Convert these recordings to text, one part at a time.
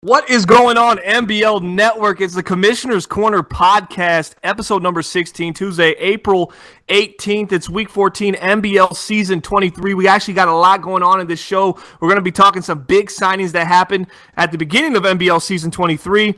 What is going on, MBL Network? It's the Commissioner's Corner podcast, episode number 16, Tuesday, April 18th. It's week 14, MBL season 23. We actually got a lot going on in this show. We're going to be talking some big signings that happened at the beginning of MBL season 23,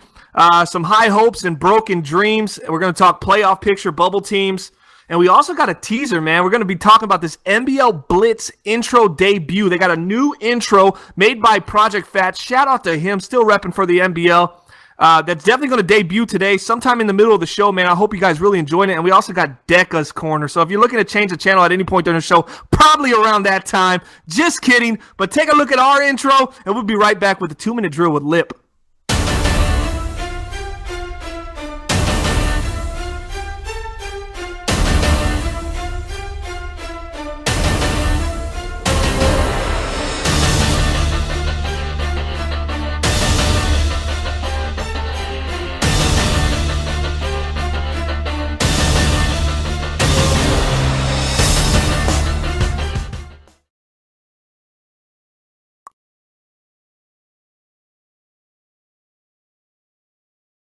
some high hopes and broken dreams. We're going to talk playoff picture, bubble teams. And we also got a teaser, man. We're going to be talking about this MBL Blitz intro debut. They got a new intro made by Project Fat. Shout out to him, still repping for the MBL. That's definitely going to debut today, sometime in the middle of the show, man. I hope you guys really enjoyed it. And we also got Deca's Corner. So if you're looking to change the channel at any point during the show, probably around that time. Just kidding. But take a look at our intro, and we'll be right back with the 2-minute drill with Lipp.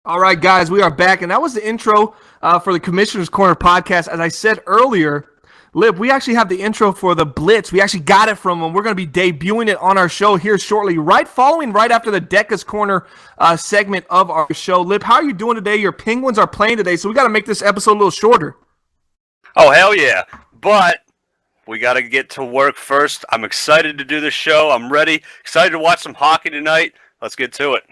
All right, guys, we are back, and that was the intro for the Commissioner's Corner podcast. As I said earlier, Lipp, we actually have the intro for the Blitz. We actually got it from them. We're going to be debuting it on our show here shortly, right after the Deca's Corner segment of our show. Lipp, how are you doing today? Your Penguins are playing today, so we got to make this episode a little shorter. Oh, hell yeah, but we got to get to work first. I'm excited to do the show. I'm ready. Excited to watch some hockey tonight. Let's get to it.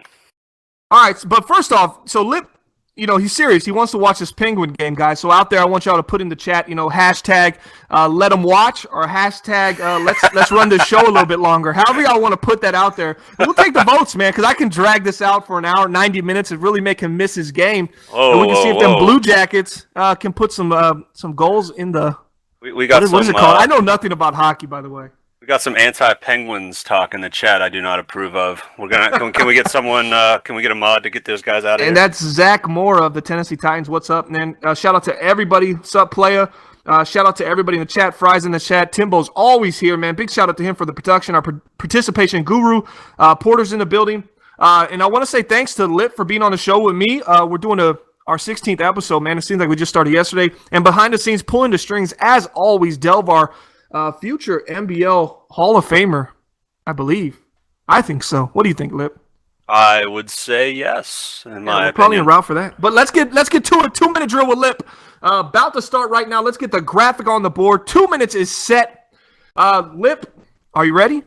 All right, but first off, so Lipp, he's serious. He wants to watch this Penguin game, guys. So out there, I want y'all to put in the chat, hashtag let him watch or hashtag let's run this show a little bit longer. However y'all want to put that out there. We'll take the votes, man, because I can drag this out for an hour, 90 minutes, and really make him miss his game. And we can see if them Blue Jackets can put some goals in the. We got what is it called? I know nothing about hockey, by the way. We got some anti-Penguins talk in the chat I do not approve of. Can we get someone, can we get a mod to get those guys out of here? And that's Zach Moore of the Tennessee Titans. What's up, man? Shout out to everybody. What's up, playa? Shout out to everybody in the chat. Fry's in the chat. Timbo's always here, man. Big shout out to him for the production, our participation guru. Porter's in the building. And I want to say thanks to Lipp for being on the show with me. We're doing our 16th episode, man. It seems like we just started yesterday. And behind the scenes, pulling the strings, as always, Delvar. Future MBL Hall of Famer, I believe. I think so. What do you think, Lipp? I would say yes. We're probably en route for that. But let's get to a 2-minute drill with Lipp. About to start right now. Let's get the graphic on the board. 2 minutes is set. Lipp, are you ready?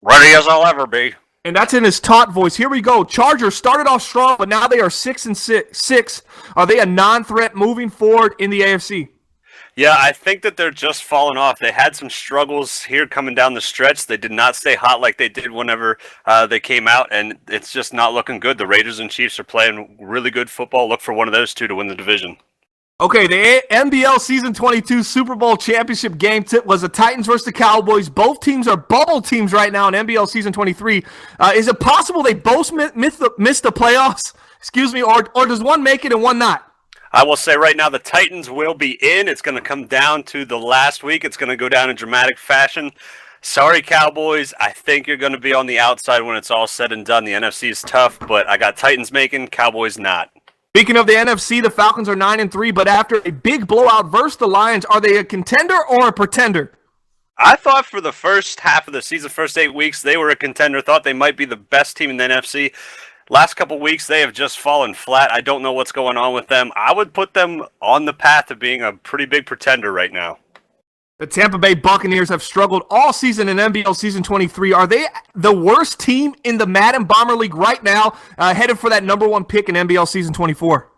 Ready as I'll ever be. And that's in his taut voice. Here we go. Chargers started off strong, but now they are 6-6. Are they a non-threat moving forward in the AFC? Yeah, I think that they're just falling off. They had some struggles here coming down the stretch. They did not stay hot like they did whenever they came out, and it's just not looking good. The Raiders and Chiefs are playing really good football. Look for one of those two to win the division. Okay, the MBL Season 22 Super Bowl championship game was the Titans versus the Cowboys. Both teams are bubble teams right now in MBL Season 23. Is it possible they both missed the playoffs? Excuse me, or does one make it and one not? I will say right now the Titans will be in. It's going to come down to the last week. It's going to go down in dramatic fashion. Sorry, Cowboys. I think you're going to be on the outside when it's all said and done. The NFC is tough, but I got Titans making, Cowboys not. Speaking of the NFC, the Falcons are 9-3, but after a big blowout versus the Lions, are they a contender or a pretender? I thought for the first half of the season, first 8 weeks, they were a contender. Thought they might be the best team in the NFC. Last couple weeks, they have just fallen flat. I don't know what's going on with them. I would put them on the path to being a pretty big pretender right now. The Tampa Bay Buccaneers have struggled all season in NBL Season 23. Are they the worst team in the Madden Bomber League right now, headed for that #1 pick in NBL Season 24?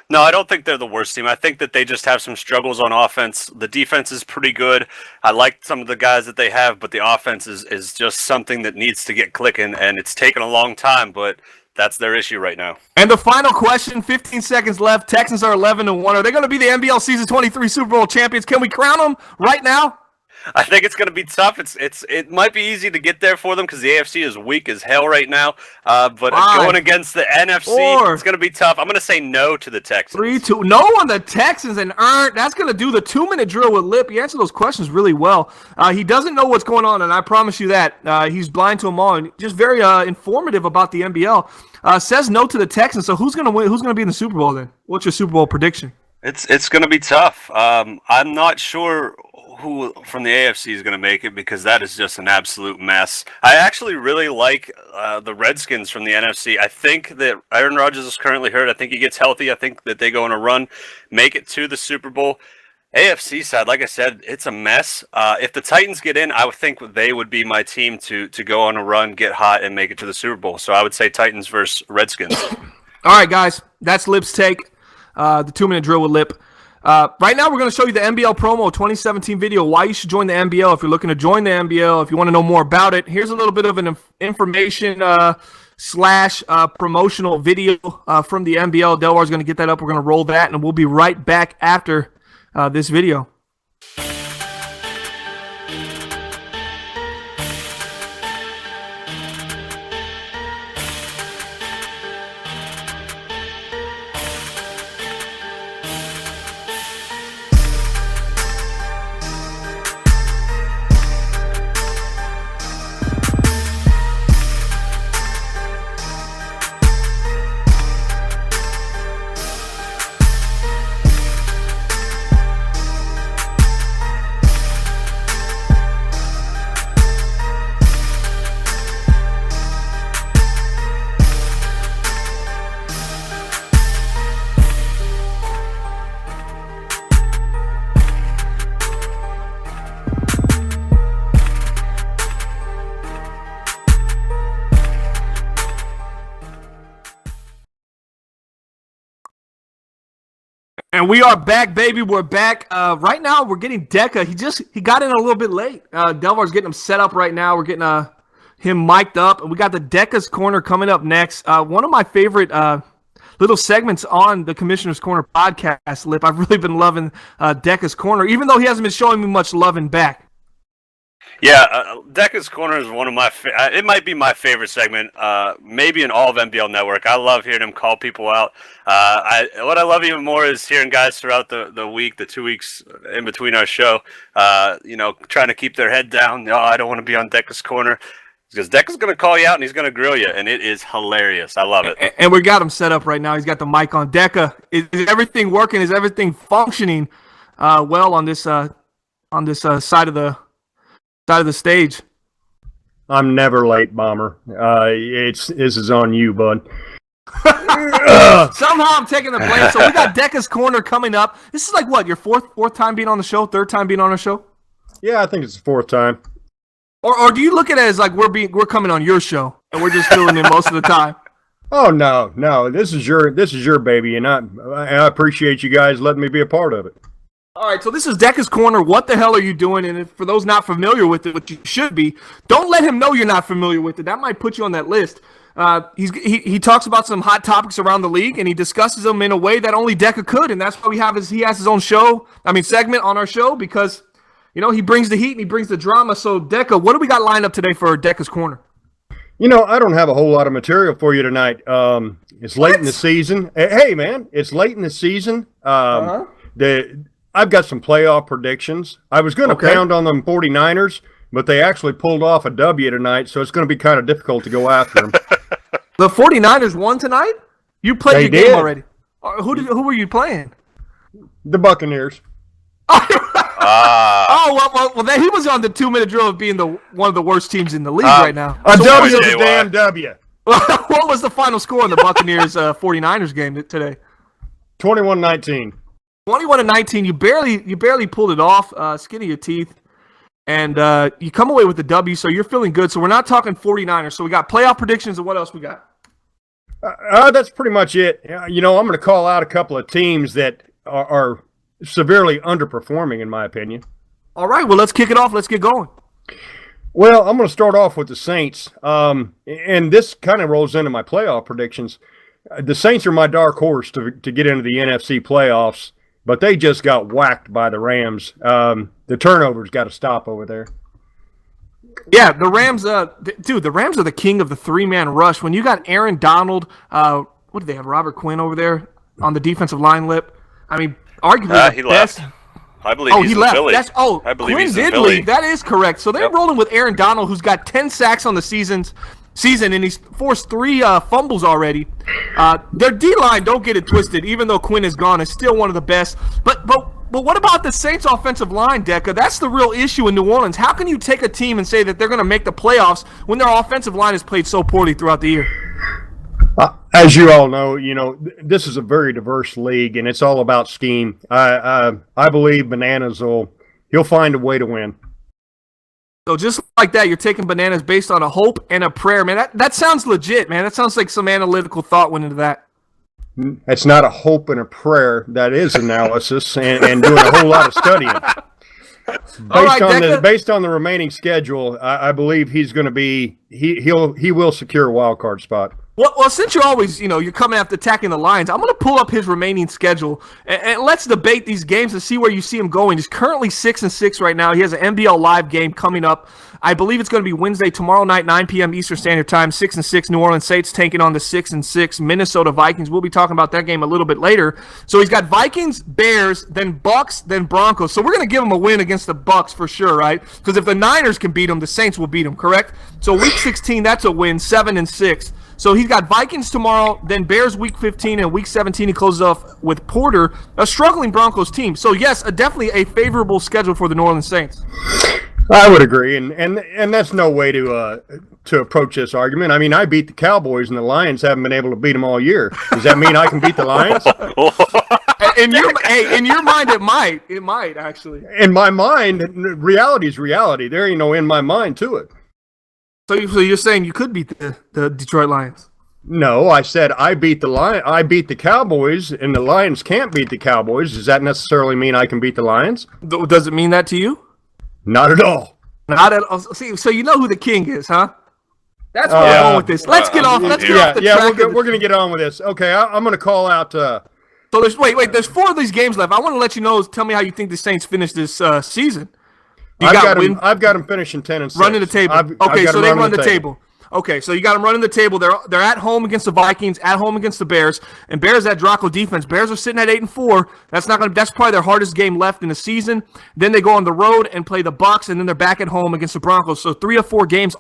No, I don't think they're the worst team. I think that they just have some struggles on offense. The defense is pretty good. I like some of the guys that they have, but the offense is just something that needs to get clicking, and it's taken a long time, but that's their issue right now. And the final question, 15 seconds left. Texans are 11-1. Are they going to be the NBL Season 23 Super Bowl champions? Can we crown them right now? I think it's going to be tough. It might be easy to get there for them because the AFC is weak as hell right now. But going against the NFC, it's going to be tough. I'm going to say no to the Texans. 3-2. No on the Texans, and that's going to do the 2-minute drill with Lipp. He answered those questions really well. He doesn't know what's going on, and I promise you that. He's blind to them all, and just very informative about the MBL. Says no to the Texans. So who's going to win? Who's going to be in the Super Bowl then? What's your Super Bowl prediction? It's going to be tough. I'm not sure who from the AFC is going to make it because that is just an absolute mess. I actually really like the Redskins from the NFC. I think that Aaron Rodgers is currently hurt. I think he gets healthy. I think that they go on a run, make it to the Super Bowl. AFC side, like I said, it's a mess. If the Titans get in, I would think they would be my team to go on a run, get hot, and make it to the Super Bowl. So I would say Titans versus Redskins. All right, guys, that's Lipp's take. The 2-minute drill with Lipp. Right now, we're going to show you the MBL promo 2017 video, why you should join the MBL if you're looking to join the MBL, if you want to know more about it. Here's a little bit of an information slash promotional video from the MBL. Delwar's going to get that up. We're going to roll that, and we'll be right back after this video. And we are back, baby. We're back. Right now, we're getting Deca. He got in a little bit late. Delvar's getting him set up right now. We're getting him mic'd up. And we got the Deca's Corner coming up next. One of my favorite little segments on the Commissioner's Corner podcast, Lipp. I've really been loving Deca's Corner, even though he hasn't been showing me much loving back. Yeah, Deca's Corner is one of my it might be my favorite segment, maybe in all of MBL Network. I love hearing him call people out. What I love even more is hearing guys throughout the week, the 2 weeks in between our show, trying to keep their head down. No, I don't want to be on Deca's Corner. Because Deca's going to call you out and he's going to grill you, and it is hilarious. I love it. And we got him set up right now. He's got the mic on. Deca, is everything working? Is everything functioning well on this side of the stage? I'm never late, Bomber. This is on you, bud. Somehow I'm taking the blame. So we got Deca's Corner coming up. This is like what, your fourth time being on the show, third time being on our show? Yeah, I think it's the fourth time. Or do you look at it as like we're coming on your show and we're just filling in most of the time? Oh no, this is your baby, and I appreciate you guys letting me be a part of it. All right, so this is Deca's Corner. What the hell are you doing? And for those not familiar with it, which you should be, don't let him know you're not familiar with it. That might put you on that list. He talks about some hot topics around the league, and he discusses them in a way that only Deca could, and that's why he has his own segment on our show, because he brings the heat and he brings the drama. So Deca, what do we got lined up today for Deca's Corner? I don't have a whole lot of material for you tonight. It's late in the season. Hey man, it's late in the season. I've got some playoff predictions. I was going to pound on them 49ers, but they actually pulled off a W tonight, so it's going to be kind of difficult to go after them. The 49ers won tonight? You played your game already. Who were you playing? The Buccaneers. Well, he was on the 2-minute drill of being one of the worst teams in the league right now. A W is a damn W. What was the final score in the Buccaneers 49ers game today? 21-19. 21-19, you barely pulled it off, skin of your teeth, and you come away with the W, so you're feeling good. So we're not talking 49ers. So we got playoff predictions, and what else we got? That's pretty much it. I'm going to call out a couple of teams that are severely underperforming, in my opinion. All right, well, let's kick it off. Let's get going. Well, I'm going to start off with the Saints, and this kind of rolls into my playoff predictions. The Saints are my dark horse to get into the NFC playoffs. but they just got whacked by the Rams. The turnovers got to stop over there. Yeah, the Rams, the Rams are the king of the three-man rush. When you got Aaron Donald, what do they have, Robert Quinn over there on the defensive line, Lipp? I mean, arguably he the best. left. I believe he's he in left. Philly. I believe Quinn did leave. That is correct. So they're rolling with Aaron Donald, who's got 10 sacks on the season, and he's forced 3 fumbles already. Their D-line, don't get it twisted, even though Quinn is gone, is still one of the best. But what about the Saints' offensive line, Deca? That's the real issue in New Orleans. How can you take a team and say that they're going to make the playoffs when their offensive line has played so poorly throughout the year? As you all know, this is a very diverse league, and it's all about scheme. I believe Bananas he'll find a way to win. So just like that, you're taking Bananas based on a hope and a prayer, man. That sounds legit, man. That sounds like some analytical thought went into that. It's not a hope and a prayer. That is analysis and doing a whole lot of studying. Based on the remaining schedule, I believe he's going to be he will secure a wild card spot. Well, since you're always, you're coming after attacking the Lions, I'm going to pull up his remaining schedule, and let's debate these games and see where you see him going. He's currently 6-6 right now. He has an MBL Live game coming up. I believe it's going to be Wednesday, tomorrow night, 9 p.m. Eastern Standard Time, 6-6. New Orleans Saints taking on the 6-6 Minnesota Vikings. We'll be talking about that game a little bit later. So he's got Vikings, Bears, then Bucks, then Broncos. So we're going to give him a win against the Bucks for sure, right? Because if the Niners can beat him, the Saints will beat him, correct? So Week 16, that's a win, 7-6. So he's got Vikings tomorrow, then Bears Week 15, and Week 17 he closes off with Porter, a struggling Broncos team. So yes, definitely a favorable schedule for the New Orleans Saints. I would agree, and that's no way to approach this argument. I mean, I beat the Cowboys, and the Lions haven't been able to beat them all year. Does that mean I can beat the Lions? In your mind, it might. It might, actually. In my mind, reality is reality. There ain't no in my mind to it. So you're saying you could beat the Detroit Lions? No, I said I beat the Cowboys, and the Lions can't beat the Cowboys. Does that necessarily mean I can beat the Lions? Does it mean that to you? Not at all. Not at all. See, so you know who the king is, huh? That's where we're going with this. Let's get off. Let's get off the track. We're going to get on with this. Okay, I'm going to call out. So there's There's 4 of these games left. I want to let you know. Tell me how you think the Saints finish this season. I've got them finishing 10-6. Running the table. So they run the table. Okay, so you got them running the table. They're at home against the Vikings, at home against the Bears, and Bears that Draco defense. Bears are sitting at 8-4. That's probably their hardest game left in the season. Then they go on the road and play the Bucks, and then they're back at home against the Broncos. So 3 or 4 games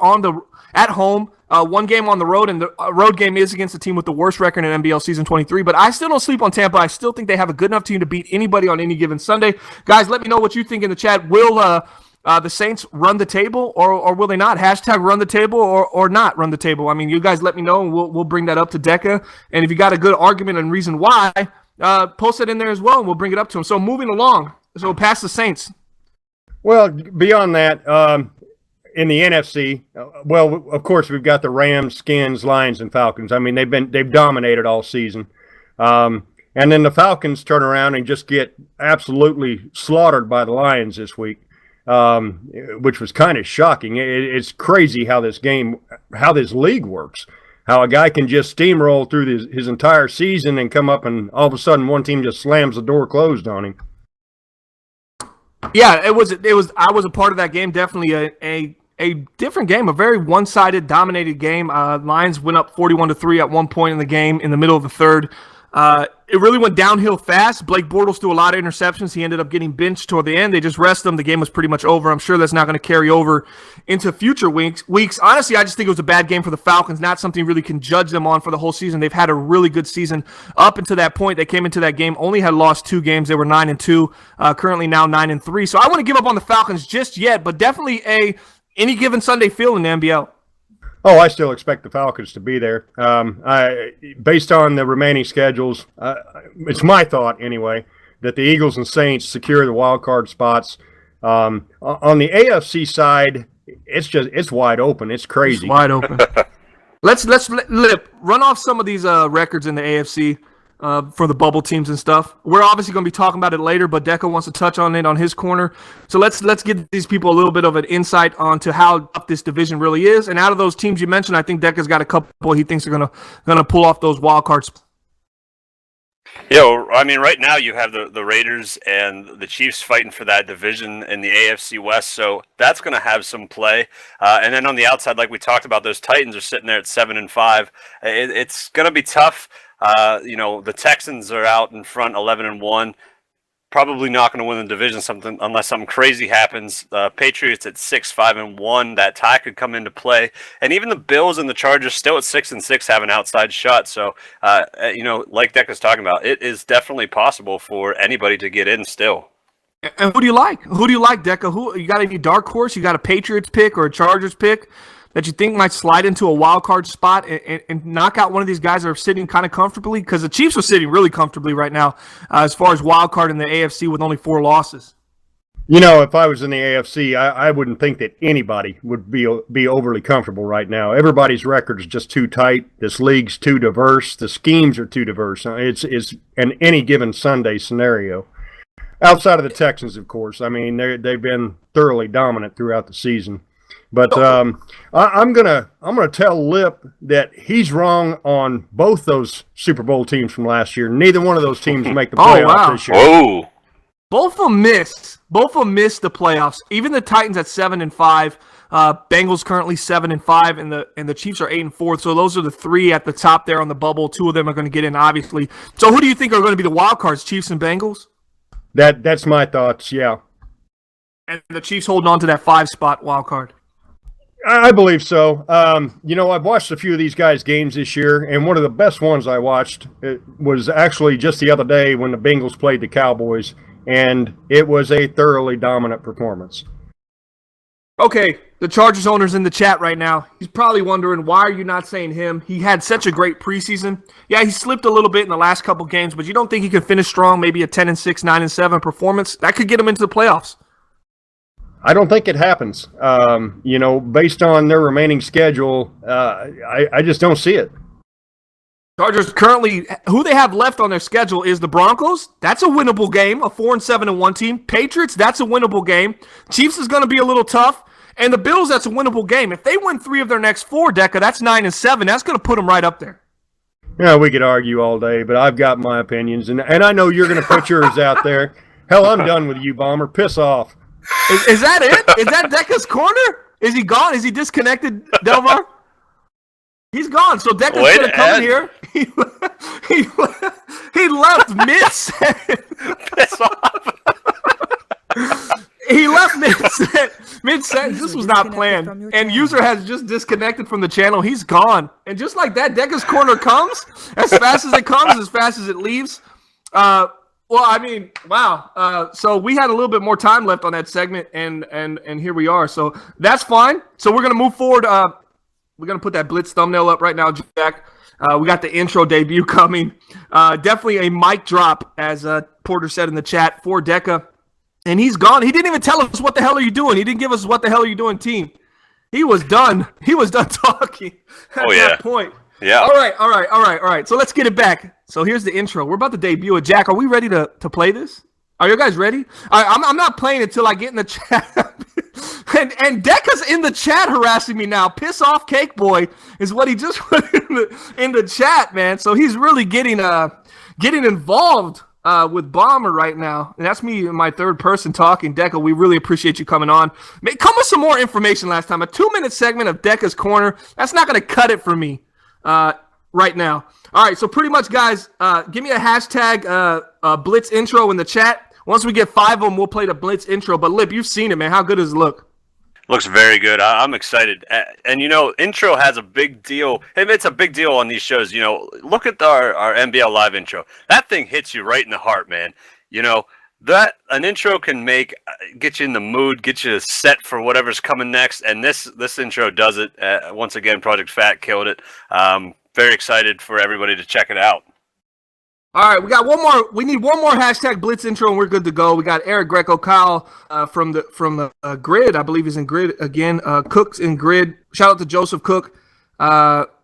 at home, 1 game on the road, and the road game is against the team with the worst record in NBL season 23. But I still don't sleep on Tampa. I still think they have a good enough team to beat anybody on any given Sunday. Guys, let me know what you think in the chat. Will the Saints run the table or will they not? Hashtag run the table or not run the table. I mean, you guys let me know, and we'll bring that up to Deca. And if you got a good argument and reason why, post it in there as well, and we'll bring it up to him. So moving along, so past the Saints. Well, beyond that, in the NFC, well, of course, we've got the Rams, Skins, Lions, and Falcons. I mean, they've dominated all season. And then the Falcons turn around and just get absolutely slaughtered by the Lions this week. Which was kind of shocking. It's crazy how this league works. How a guy can just steamroll through his entire season and come up, and all of a sudden one team just slams the door closed on him. Yeah, it was. I was a part of that game. Definitely a different game, a very one-sided, dominated game. Lions went up 41-3 at one point in the game, in the middle of the third. It really went downhill fast. Blake Bortles threw a lot of interceptions. He ended up getting benched toward the end. They just rested him. The game was pretty much over. I'm sure that's not going to carry over into future weeks. Honestly, I just think it was a bad game for the Falcons, not something you really can judge them on for the whole season. They've had a really good season up until that point. They came into that game, only had lost 2 games. They were 9-2, currently now 9-3. So I wouldn't give up on the Falcons just yet, but definitely any given Sunday feel in the NBL. Oh, I still expect the Falcons to be there. Based on the remaining schedules, it's my thought anyway that the Eagles and Saints secure the wild card spots. On the AFC side, it's wide open. It's crazy. It's wide open. Let's Lipp, run off some of these records in the AFC. For the bubble teams and stuff. We're obviously going to be talking about it later, but Deca wants to touch on it on his corner. So let's give these people a little bit of an insight onto how tough this division really is. And out of those teams you mentioned, I think Deca's got a couple he thinks are going to pull off those wild cards. Yeah, well, I mean, right now you have the Raiders and the Chiefs fighting for that division in the AFC West, so that's going to have some play. And then on the outside, like we talked about, those Titans are sitting there at 7-5. It's going to be tough. The Texans are out in front, 11-1. Probably not going to win the division unless something crazy happens. Patriots at 6-5-1. That tie could come into play, and even the Bills and the Chargers still at 6-6 have an outside shot. So, like Deca's talking about, it is definitely possible for anybody to get in still. And who do you like? Who do you like, Deca? Who you got? Any dark horse? You got a Patriots pick or a Chargers pick that you think might slide into a wild card spot and knock out one of these guys that are sitting kind of comfortably? Because the Chiefs are sitting really comfortably right now as far as wild card in the AFC with only 4 losses. If I was in the AFC, I wouldn't think that anybody would be overly comfortable right now. Everybody's record is just too tight. This league's too diverse. The schemes are too diverse. It's an any given Sunday scenario. Outside of the Texans, of course. I mean, they've been thoroughly dominant throughout the season. But I'm gonna tell Lipp that he's wrong on both those Super Bowl teams from last year. Neither one of those teams make the playoffs this year. Oh, both of them missed. Both of them missed the playoffs. Even the Titans at 7-5. Bengals currently 7-5, and the Chiefs are 8-4. So those are the 3 at the top there on the bubble. 2 of them are going to get in, obviously. So who do you think are going to be the wild cards? Chiefs and Bengals? That's my thoughts. Yeah, and the Chiefs holding on to that 5-spot wild card. I believe so. I've watched a few of these guys' games this year, and one of the best ones I watched was actually just the other day when the Bengals played the Cowboys, and it was a thoroughly dominant performance. Okay, the Chargers owner's in the chat right now. He's probably wondering, why are you not saying him? He had such a great preseason. Yeah, he slipped a little bit in the last couple games, but you don't think he could finish strong, maybe a 10-6, 9-7 performance? That could get him into the playoffs. I don't think it happens. Based on their remaining schedule, I just don't see it. Chargers currently, who they have left on their schedule is the Broncos. That's a winnable game, a 4-7-1 team. Patriots, that's a winnable game. Chiefs is going to be a little tough. And the Bills, that's a winnable game. If they win 3 of their next 4, Deca, that's 9-7. That's going to put them right up there. Yeah, we could argue all day, but I've got my opinions, and I know you're going to put yours out there. Hell, I'm done with you, Bomber. Piss off. Is that it? Is that Deca's corner? Is he gone? Is he disconnected, Delvar? He's gone. So Deca's going to come in here. He left mid-sentence. piss off. He left mid-sentence. This was not planned. And user has just disconnected from the channel. He's gone. And just like that, Deca's corner comes as fast as it comes, as fast as it leaves. Well, I mean, wow. So we had a little bit more time left on that segment, and here we are. So that's fine. So we're going to move forward. We're going to put that Blitz thumbnail up right now, Jack. We got the intro debut coming. Definitely a mic drop, as Porter said in the chat, for Deca. And he's gone. He didn't even tell us what the hell are you doing. He didn't give us what the hell are you doing, team. He was done. He was done talking at that point. Yeah. All right. So let's get it back. So here's the intro. We're about to debut it. Jack, are we ready to play this? Are you guys ready? I'm not playing until I get in the chat. and Deca's in the chat harassing me now. Piss off, Cake Boy, is what he just put in the chat, man. So he's really getting involved with Bomber right now. And that's me in my third person talking. Deca, we really appreciate you coming on. Come with some more information last time. A 2-minute segment of Deca's Corner. That's not going to cut it for me right now. All right, so pretty much, guys, give me a hashtag Blitz intro in the chat. Once we get 5 of them, we'll play the Blitz intro. But, Lipp, you've seen it, man. How good does it look? Looks very good. I'm excited. And, intro has a big deal. It's a big deal on these shows. Look at our MBL Live intro. That thing hits you right in the heart, man. That an intro can get you in the mood, get you set for whatever's coming next. And this intro does it. Once again, Project Fat killed it. Very excited for everybody to check it out. All right, we got one more. We need one more hashtag Blitz intro, and we're good to go. We got Eric Greco Kyle from the Grid. I believe he's in Grid again. Cook's in Grid. Shout out to Joseph Cook.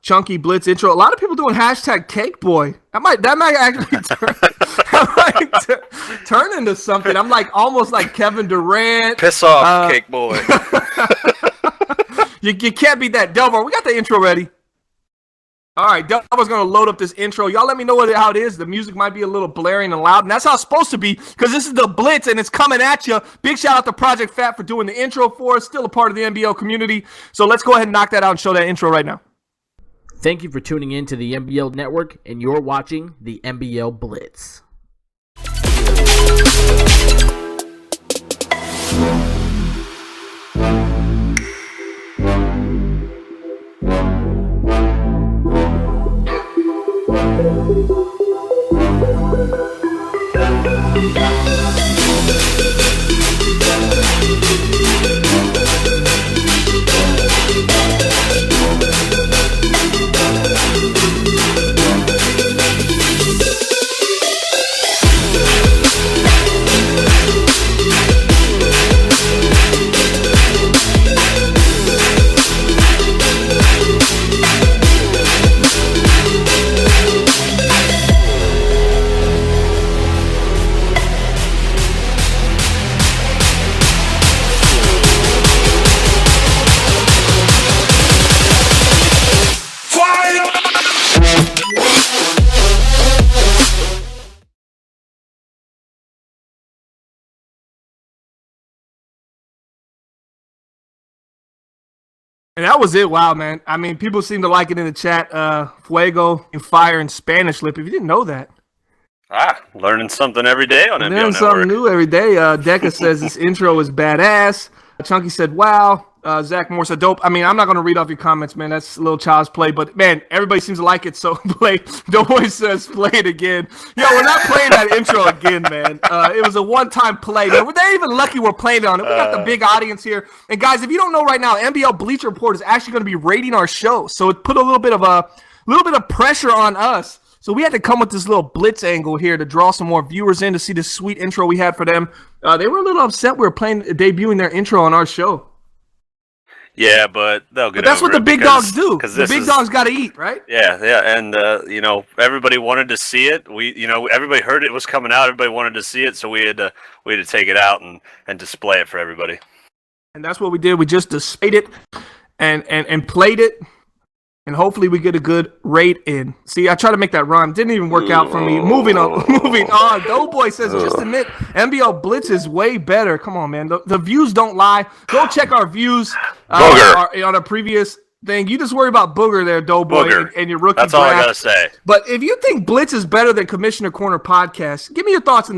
Chunky Blitz intro. A lot of people doing hashtag Cake Boy. That might actually turn into something. I'm almost like Kevin Durant. Piss off, Cake Boy. You can't beat that. Delvar, we got the intro ready. All right, I was going to load up this intro. Y'all let me know how it is. The music might be a little blaring and loud, and that's how it's supposed to be because this is the Blitz, and it's coming at you. Big shout out to Project Fat for doing the intro for us. Still a part of the MBL community. So let's go ahead and knock that out and show that intro right now. Thank you for tuning in to the MBL Network, and you're watching the MBL Blitz. And that was it. Wow, man. I mean, people seem to like it in the chat. Fuego and fire in Spanish, Lipp. If you didn't know that. Learning something every day on MBL Learning Network. something new every day. Deca says this intro is badass. Chunky said, wow. Zach Moore said, dope. I mean, I'm not going to read off your comments, man. That's a little child's play. But, man, everybody seems to like it. So, play. Doughboy says, play it again. Yo, we're not playing that intro again, man. It was a one-time play. Man, they're even lucky we're playing it on it. We got the big audience here. And, guys, if you don't know right now, MBL Bleacher Report is actually going to be rating our show. So, it put a little bit of pressure on us. So we had to come with this little blitz angle here to draw some more viewers in to see this sweet intro we had for them. They were a little upset we were debuting their intro on our show. Yeah, but they'll get But that's over what the it big dogs do. because The big dogs got to eat, right? Yeah, and everybody wanted to see it. Everybody heard it was coming out. Everybody wanted to see it, so we had to take it out and display it for everybody. And that's what we did. We just displayed it and played it. And hopefully we get a good rate in. See, I tried to make that rhyme. Didn't even work out for me. Moving on. Doughboy says, just admit, MBL Blitz is way better. Come on, man. The views don't lie. Go check our views on a previous thing. You just worry about Booger there, Doughboy, and your rookie That's draft. all I got to say. But if you think Blitz is better than Commissioner Corner Podcast, give me your thoughts in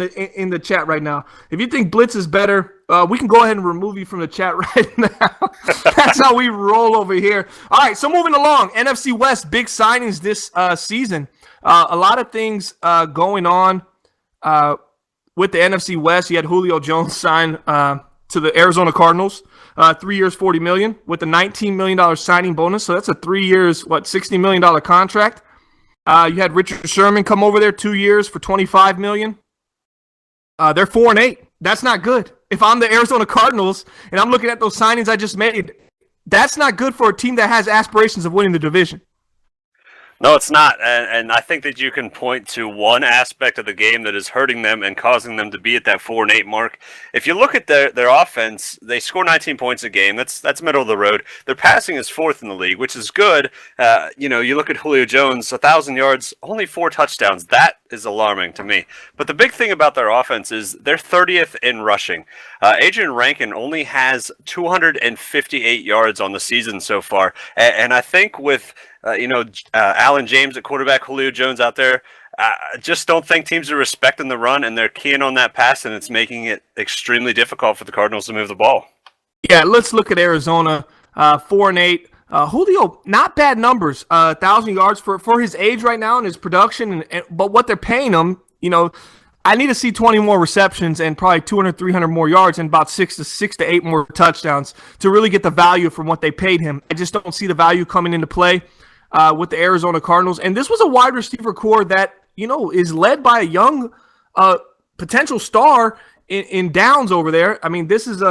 the chat right now. If you think Blitz is better, we can go ahead and remove you from the chat right now. That's how we roll over here. All right, so moving along. NFC West Big Signings this season. A lot of things going on with the NFC West. You had Julio Jones sign to the Arizona Cardinals. 3 years, $40 million with a $19 million signing bonus. So that's a 3 years, $60 million contract. You had Richard Sherman come over there 2 years for $25 million. They're 4-8. That's not good. If I'm the Arizona Cardinals and I'm looking at those signings I just made, that's not good for a team that has aspirations of winning the division. No, it's not. And I think that you can point to one aspect of the game that is hurting them and causing them to be at that 4-8 mark. If you look at their offense, they score 19 points a game. That's middle of the road. Their passing is fourth in the league, which is good. You look at Julio Jones, 1,000 yards, only 4 touchdowns. That is alarming to me. But the big thing about their offense is they're 30th in rushing. Adrian Rankin only has 258 yards on the season so far. And I think with Allen James at quarterback, Julio Jones out there, I just don't think teams are respecting the run, and they're keying on that pass, and it's making it extremely difficult for the Cardinals to move the ball. Yeah, let's look at Arizona, 4-8. Julio, not bad numbers, 1,000 yards for his age right now and his production, but what they're paying him, I need to see 20 more receptions and probably 200, 300 more yards and about 6 to 8 more touchdowns to really get the value from what they paid him. I just don't see the value coming into play with the Arizona Cardinals. And this was a wide receiver core that, is led by a young potential star in Downs over there. I mean, this is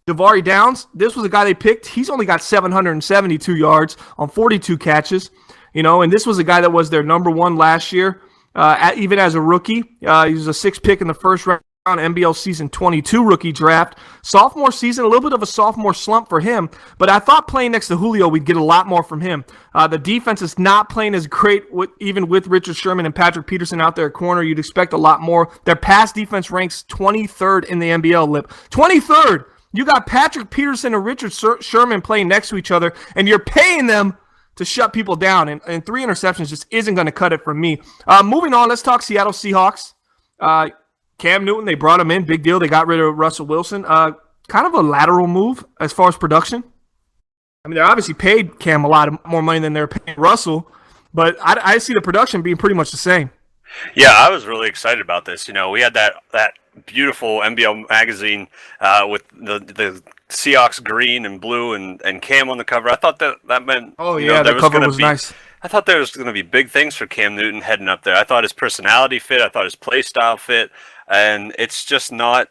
Davari Downs. This was a guy they picked. He's only got 772 yards on 42 catches, and this was a guy that was their number one last year, even as a rookie. He was a 6th pick in the first round NBL season 22 rookie draft. Sophomore season, a little bit of a sophomore slump for him, but I thought playing next to Julio, we'd get a lot more from him. The defense is not playing as great, even with Richard Sherman and Patrick Peterson out there at corner. You'd expect a lot more. Their pass defense ranks 23rd in the NBL, Lipp. 23rd! You got Patrick Peterson and Richard Sherman playing next to each other, and you're paying them to shut people down, and 3 interceptions just isn't going to cut it for me. Moving on, let's talk Seattle Seahawks. Cam Newton, they brought him in. Big deal. They got rid of Russell Wilson. Kind of a lateral move as far as production. I mean, they obviously paid Cam a lot more money than they're paying Russell, but I see the production being pretty much the same. Yeah, I was really excited about this. We had that beautiful MBL magazine with the Seahawks green and blue and Cam on the cover. I thought that meant the cover was nice. I thought there was going to be big things for Cam Newton heading up there. I thought his personality fit. I thought his play style fit, and it's just not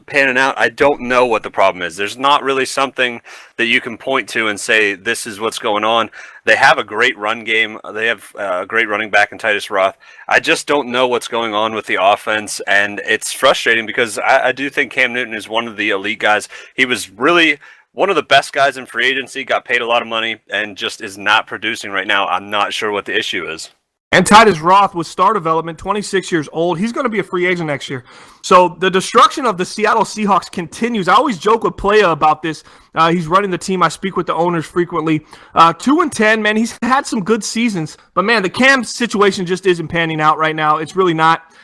panning out. I don't know what the problem is. There's not really something that you can point to and say this is what's going on. They have a great run game. They have a great running back in Titus Roth. I just don't know what's going on with the offense, and it's frustrating because I do think Cam Newton is one of the elite guys. He was really one of the best guys in free agency, got paid a lot of money, and just is not producing right now. I'm not sure what the issue is. And Titus Roth with star development, 26 years old. He's going to be a free agent next year. So the destruction of the Seattle Seahawks continues. I always joke with Playa about this. He's running the team. I speak with the owners frequently. 2-10, man. He's had some good seasons. But, man, the Cam situation just isn't panning out right now. It's really not.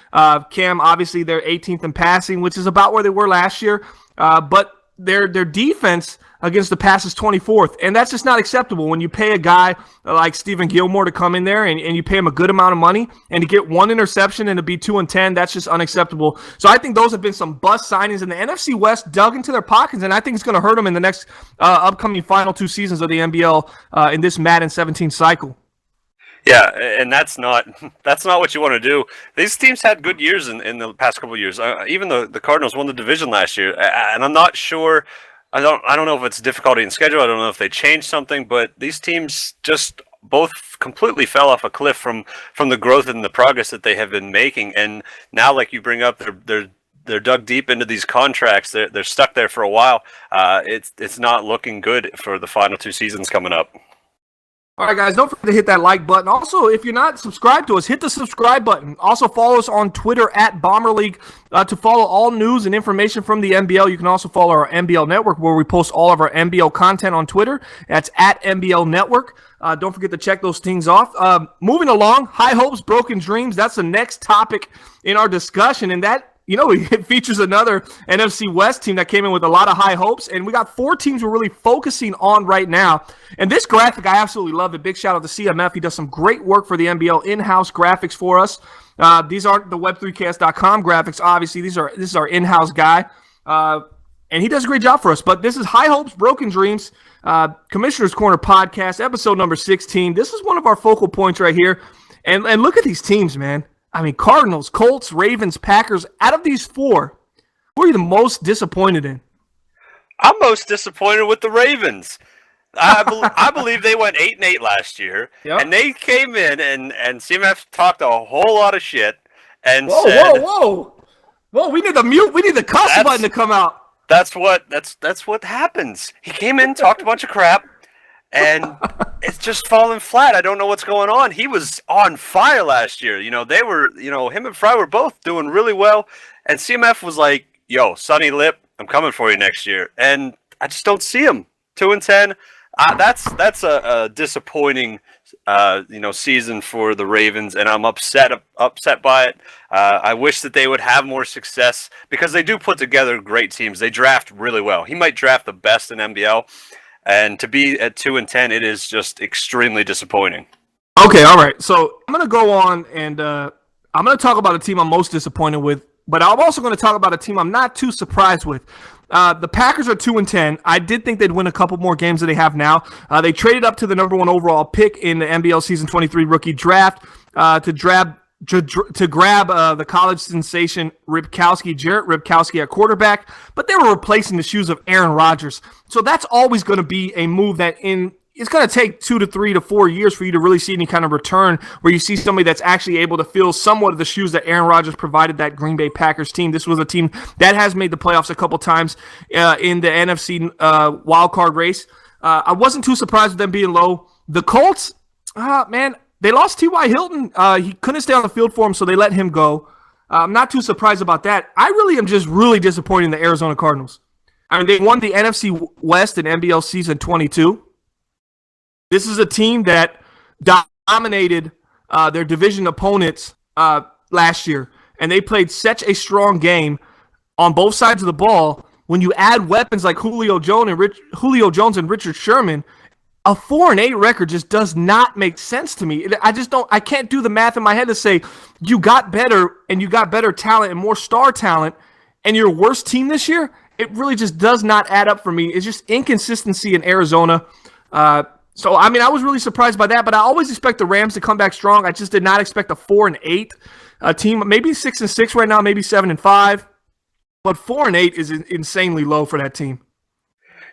Cam, obviously, they're 18th in passing, which is about where they were last year. But their defense against the pass is 24th, and that's just not acceptable when you pay a guy like Stephen Gilmore to come in there and you pay him a good amount of money and to get 1 interception and to be 2-10, that's just unacceptable. So I think those have been some bust signings, and the NFC West dug into their pockets, and I think it's going to hurt them in the next upcoming final 2 seasons of the NBL in this Madden 17 cycle. Yeah, and that's not what you want to do. These teams had good years in the past couple of years. Even the Cardinals won the division last year, and I'm not sure. I don't know if it's difficulty in schedule. I don't know if they changed something, but these teams just both completely fell off a cliff from the growth and the progress that they have been making. And now, like you bring up, they're dug deep into these contracts. They're stuck there for a while. It's not looking good for the final 2 seasons coming up. All right, guys, don't forget to hit that like button. Also, if you're not subscribed to us, hit the subscribe button. Also, follow us on Twitter at Bomber League to follow all news and information from the NBL. You can also follow our MBL Network, where we post all of our NBL content on Twitter. That's at MBL Network. Don't forget to check those things off. Moving along, high hopes, broken dreams. That's the next topic in our discussion, and that it features another NFC West team that came in with a lot of high hopes, and we got 4 teams we're really focusing on right now. And this graphic, I absolutely love it. Big shout out to CMF. He does some great work for the NBL in-house graphics for us. These aren't the Web3Cast.com graphics, obviously. This is our in-house guy, and he does a great job for us. But this is High Hopes, Broken Dreams, Commissioner's Corner podcast, episode number 16. This is one of our focal points right here. And look at these teams, man. I mean, Cardinals, Colts, Ravens, Packers. Out of these 4, who are you the most disappointed in? I'm most disappointed with the Ravens. I believe they went 8-8 last year, and they came in and CMF talked a whole lot of shit and said, "Whoa! We need the mute. We need the cuss button to come out." That's what happens. He came in, talked a bunch of crap, and it's just falling flat. I don't know what's going on. He was on fire last year. They were, him and Fry were both doing really well. And CMF was like, yo, Sonny Lipp, I'm coming for you next year. And I just don't see him. 2-10. That's a disappointing, season for the Ravens. And I'm upset by it. I wish that they would have more success because they do put together great teams. They draft really well. He might draft the best in NBL. And to be at 2-10, it is just extremely disappointing. Okay, all right. So I'm going to go on and I'm going to talk about a team I'm most disappointed with, but I'm also going to talk about a team I'm not too surprised with. The Packers are 2-10. I did think they'd win a couple more games than they have now. They traded up to the number 1 overall pick in the NBL Season 23 rookie draft to grab the college sensation Jarrett Ripkowski at quarterback, but they were replacing the shoes of Aaron Rodgers. So that's always going to be a move that in it's going to take 2 to 3 to 4 years for you to really see any kind of return where you see somebody that's actually able to fill somewhat of the shoes that Aaron Rodgers provided that Green Bay Packers team. This was a team that has made the playoffs a couple times in the NFC wildcard race. I wasn't too surprised with them being low. The Colts, man, they lost T.Y. Hilton. He couldn't stay on the field for him, so they let him go. I'm not too surprised about that. I really am just really disappointed in the Arizona Cardinals. I mean, they won the NFC West in MBL Season 22. This is a team that dominated their division opponents last year, and they played such a strong game on both sides of the ball. When you add weapons like Julio Jones and Richard Sherman, a 4-8 record just does not make sense to me. I can't do the math in my head to say you got better and you got better talent and more star talent and your worst team this year. It really just does not add up for me. It's just inconsistency in Arizona. So, I mean, I was really surprised by that, but I always expect the Rams to come back strong. I just did not expect a 4-8 team. Maybe 6-6 right now, maybe 7-5. But 4-8 is insanely low for that team.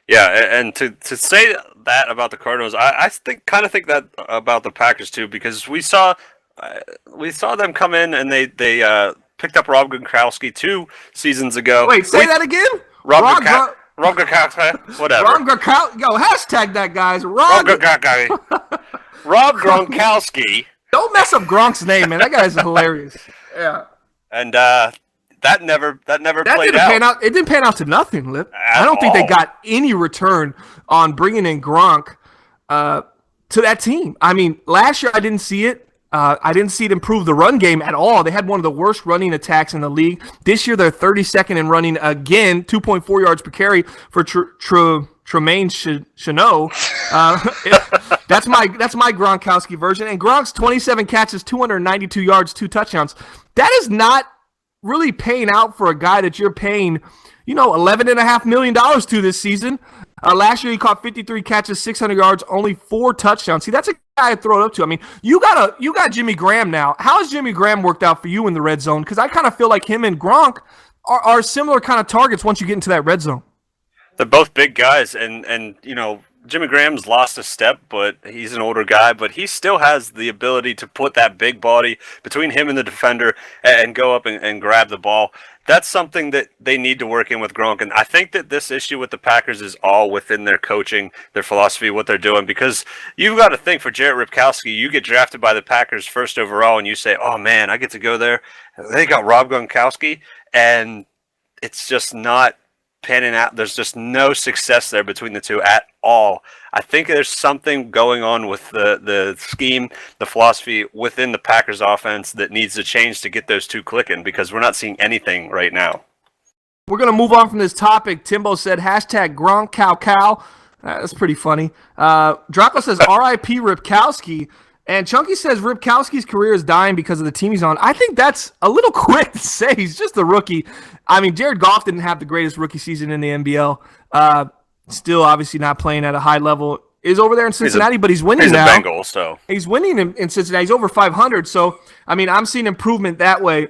Yeah, and to say that about the Cardinals, I kind of think that about the Packers too, because we saw them come in and they picked up Rob Gronkowski 2 seasons ago. Wait, say that again? Rob Gronkowski, whatever. Rob Gronkowski, yo, hashtag that, guys. Rob Gronkowski. Don't mess up Gronk's name, man. That guy's hilarious. Yeah. And that never played out. It didn't pan out to nothing, Lipp. I don't think they got any return on bringing in Gronk to that team. I mean, last year I didn't see it. I didn't see it improve the run game at all. They had one of the worst running attacks in the league. This year they're 32nd in running again, 2.4 yards per carry for Tremaine Cheneau. That's my Gronkowski version. And Gronk's 27 catches, 292 yards, 2 touchdowns. That is not really paying out for a guy that you're paying, $11.5 million to this season. Last year he caught 53 catches, 600 yards, only 4 touchdowns. See, that's a guy to throw it up to. I mean, you got Jimmy Graham now. How has Jimmy Graham worked out for you in the red zone? Because I kind of feel like him and Gronk are similar kind of targets once you get into that red zone. They're both big guys, and Jimmy Graham's lost a step, but he's an older guy, but he still has the ability to put that big body between him and the defender and go up and grab the ball. That's something that they need to work in with Gronk, and I think that this issue with the Packers is all within their coaching, their philosophy, what they're doing, because you've got to think for Jarrett Ripkowski, you get drafted by the Packers first overall, and you say, oh man, I get to go there. They got Rob Gronkowski, and it's just not panning out. There's just no success there between the two at all. I think there's something going on with the scheme, the philosophy within the Packers offense that needs to change to get those two clicking, because we're not seeing anything right now. We're going to move on from this topic. Timbo said, hashtag Gronk cow cow. That's pretty funny. Draco says, R.I.P. Ripkowski. And Chunky says Ripkowski's career is dying because of the team he's on. I think that's a little quick to say. He's just a rookie. I mean, Jared Goff didn't have the greatest rookie season in the NBL. Still, obviously, not playing at a high level. Is over there in Cincinnati, but he's winning now. He's a Bengal, so. He's winning in Cincinnati. He's over 500. So, I mean, I'm seeing improvement that way.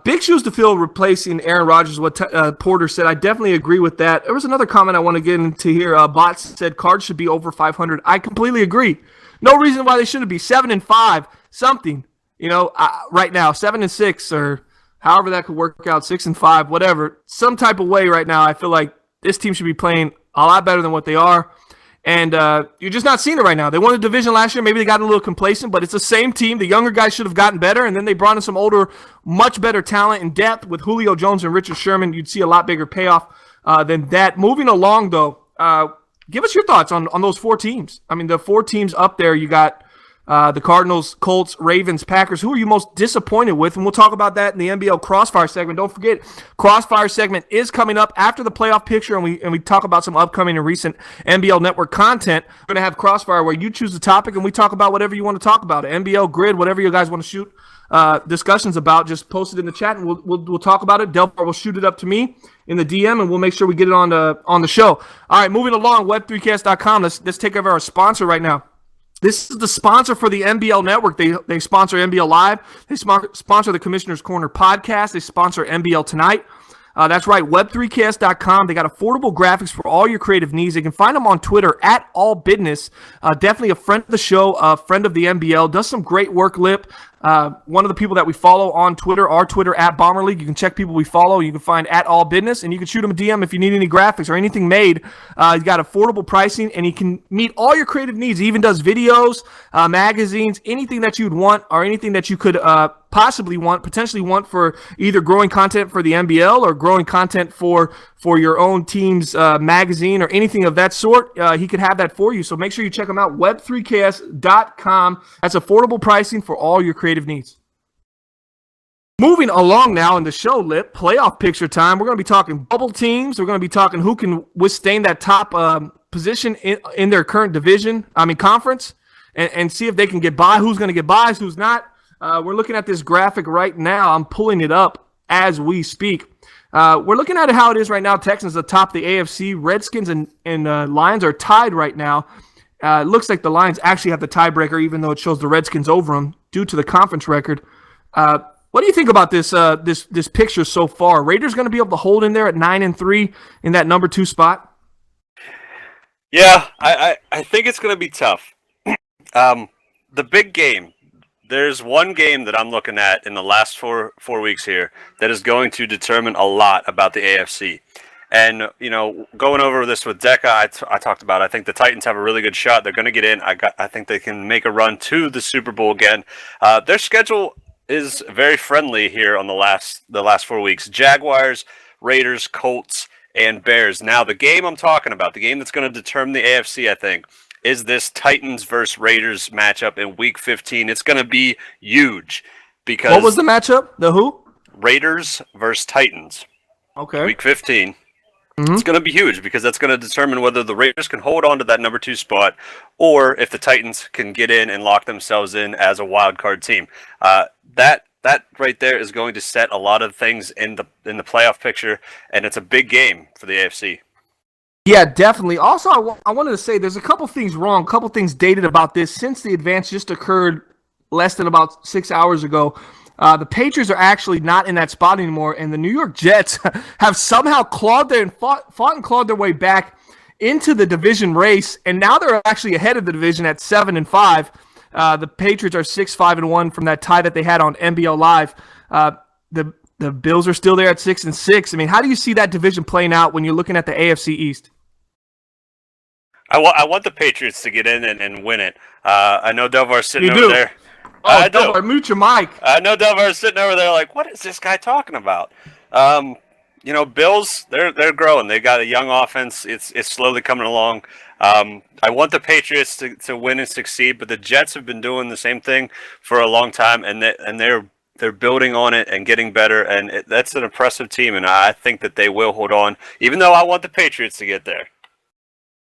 Big shoes to fill replacing Aaron Rodgers, what Porter said. I definitely agree with that. There was another comment I want to get into here. Bots said Cards should be over 500. I completely agree. No reason why they shouldn't be 7-5, something, right now, 7-6, or however that could work out, 6-5, whatever. Some type of way right now, I feel like this team should be playing a lot better than what they are. And you're just not seeing it right now. They won the division last year. Maybe they got a little complacent, but it's the same team. The younger guys should have gotten better, and then they brought in some older, much better talent and depth with Julio Jones and Richard Sherman. You'd see a lot bigger payoff than that. Moving along, though, give us your thoughts on those 4 teams. I mean, the 4 teams up there, you got the Cardinals, Colts, Ravens, Packers. Who are you most disappointed with? And we'll talk about that in the MBL Crossfire segment. Don't forget, Crossfire segment is coming up after the playoff picture, and we talk about some upcoming and recent MBL Network content. We're going to have Crossfire where you choose the topic, and we talk about whatever you want to talk about. MBL Grid, whatever you guys want to shoot discussions about, just post it in the chat, and we'll talk about it. Delpar will shoot it up to me in the DM, and we'll make sure we get it on the show. All right, moving along, web3cast.com. Let's take over our sponsor right now. This is the sponsor for the MBL Network. They sponsor MBL Live. They sponsor the Commissioner's Corner podcast. They sponsor MBL Tonight. That's right, web3cast.com. They got affordable graphics for all your creative needs. You can find them on Twitter at allbusiness. Definitely a friend of the show, a friend of the MBL. Does some great work, Lipp. One of the people that we follow on Twitter, our Twitter at Bomber League. You can check people we follow. You can find at All Business, and you can shoot him a DM if you need any graphics or anything made. He's got affordable pricing, and he can meet all your creative needs. He even does videos, magazines, anything that you'd want or anything that you could potentially want for either growing content for the MBL or growing content for your own team's magazine or anything of that sort. He could have that for you. So make sure you check him out, web3cast.com. That's affordable pricing for all your creative needs. Moving along now in the show, Lipp, playoff picture time. We're going to be talking bubble teams. We're going to be talking who can withstand that top position in their current conference, and see if they can get by, who's going to get by, who's not. We're looking at this graphic right now. I'm pulling it up as we speak. We're looking at how it is right now. Texans atop the AFC. Redskins and Lions are tied right now. It looks like the Lions actually have the tiebreaker, even though it shows the Redskins over them due to the conference record. What do you think about this this picture so far? Raiders going to be able to hold in there at 9-3 in that number 2 spot? Yeah, I think it's going to be tough. The big game. There's one game that I'm looking at in the last four weeks here that is going to determine a lot about the AFC. And, going over this with Deca, I talked about, I think the Titans have a really good shot. They're going to get in. I think they can make a run to the Super Bowl again. Their schedule is very friendly here on the last 4 weeks. Jaguars, Raiders, Colts, and Bears. Now, the game I'm talking about, the game that's going to determine the AFC, I think, is this Titans versus Raiders matchup in Week 15. It's going to be huge because... What was the matchup? The who? Raiders versus Titans. Okay. Week 15. Mm-hmm. It's going to be huge because that's going to determine whether the Raiders can hold on to that number 2 spot or if the Titans can get in and lock themselves in as a wild card team. That right there is going to set a lot of things in the playoff picture, and it's a big game for the AFC. Yeah, definitely. Also, I wanted to say there's a couple things wrong, a couple things dated about this since the advance just occurred less than about 6 hours ago. The Patriots are actually not in that spot anymore, and the New York Jets have somehow fought and clawed their way back into the division race, and now they're actually ahead of the division at 7-5. The Patriots are 6-5-1 from that tie that they had on MBL Live. The Bills are still there at 6-6. I mean, how do you see that division playing out when you're looking at the AFC East? I want the Patriots to get in and win it. I know Delvar's sitting over there. Oh, I do. Delvar, mute your mic. I know Delvar's sitting over there like, what is this guy talking about? Bills, they're growing. They got a young offense. It's slowly coming along. I want the Patriots to win and succeed, but the Jets have been doing the same thing for a long time, and they're building on it and getting better, and that's an impressive team, and I think that they will hold on, even though I want the Patriots to get there.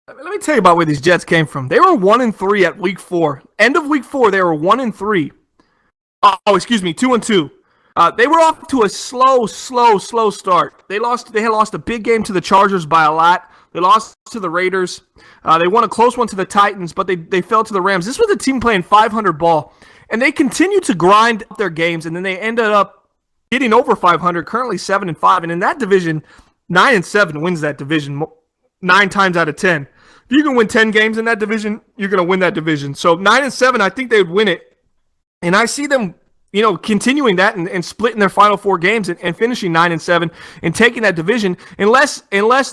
Let me tell you about where these Jets came from. They were 1-3 at Week 4. End of Week 4, they were 1-3. 2-2. They were off to a slow start. They had lost a big game to the Chargers by a lot. They lost to the Raiders. They won a close one to the Titans, but they fell to the Rams. This was a team playing 500 ball, and they continued to grind up their games, and then they ended up getting over 500, currently 7-5. And in that division, 9-7 wins that division 9 times out of 10. If you can win 10 games in that division, you're going to win that division. So 9-7, I think they would win it. And I see them, continuing that and splitting their final 4 games and finishing 9-7 and taking that division, unless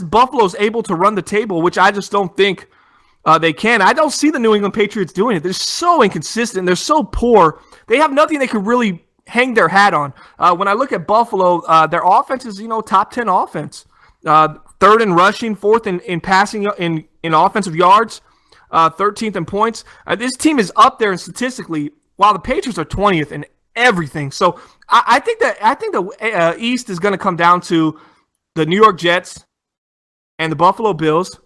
Buffalo's able to run the table, which I just don't think they can. I don't see the New England Patriots doing it. They're so inconsistent. They're so poor. They have nothing they could really hang their hat on. When I look at Buffalo, their offense is, top 10 offense. 3rd in rushing, 4th in passing in offensive yards, 13th in points. This team is up there, and statistically, while the Patriots are 20th in everything. So I think the East is going to come down to the New York Jets and the Buffalo Bills.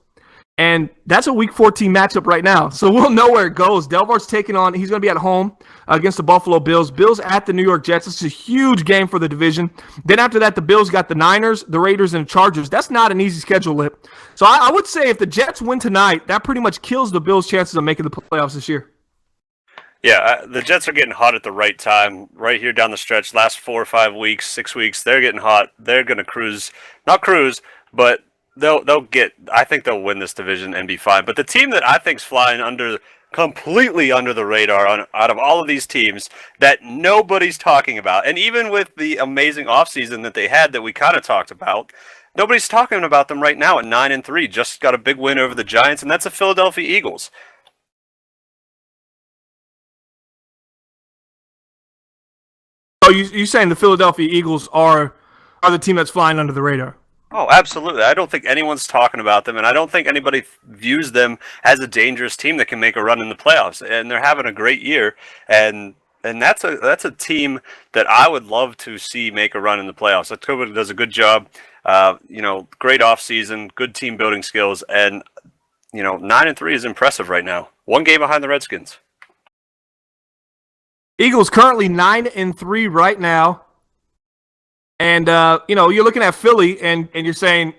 And that's a Week 14 matchup right now. So we'll know where it goes. Delvar's he's going to be at home against the Buffalo Bills. Bills at the New York Jets. This is a huge game for the division. Then after that, the Bills got the Niners, the Raiders, and the Chargers. That's not an easy schedule, Lipp. So I would say if the Jets win tonight, that pretty much kills the Bills' chances of making the playoffs this year. Yeah, the Jets are getting hot at the right time, right here down the stretch. Last 4 or 5 weeks, 6 weeks, they're getting hot. They're going to cruise, not cruise, but they'll get. I think they'll win this division and be fine. But the team that I think's flying completely under the radar out of all of these teams that nobody's talking about, and even with the amazing offseason that they had that we kind of talked about, nobody's talking about them right now at 9-3. Just got a big win over the Giants, and that's the Philadelphia Eagles. Oh, you saying the Philadelphia Eagles are the team that's flying under the radar? Oh, absolutely. I don't think anyone's talking about them, and I don't think anybody views them as a dangerous team that can make a run in the playoffs. And they're having a great year, and that's a team that I would love to see make a run in the playoffs. October does a good job. Great offseason, good team building skills, and 9-3 is impressive right now. One game behind the Redskins. Eagles currently 9-3 right now. And, you're looking at Philly and you're saying,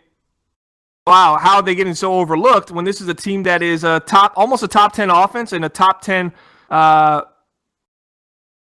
wow, how are they getting so overlooked when this is a team that is almost a top 10 offense and a top 10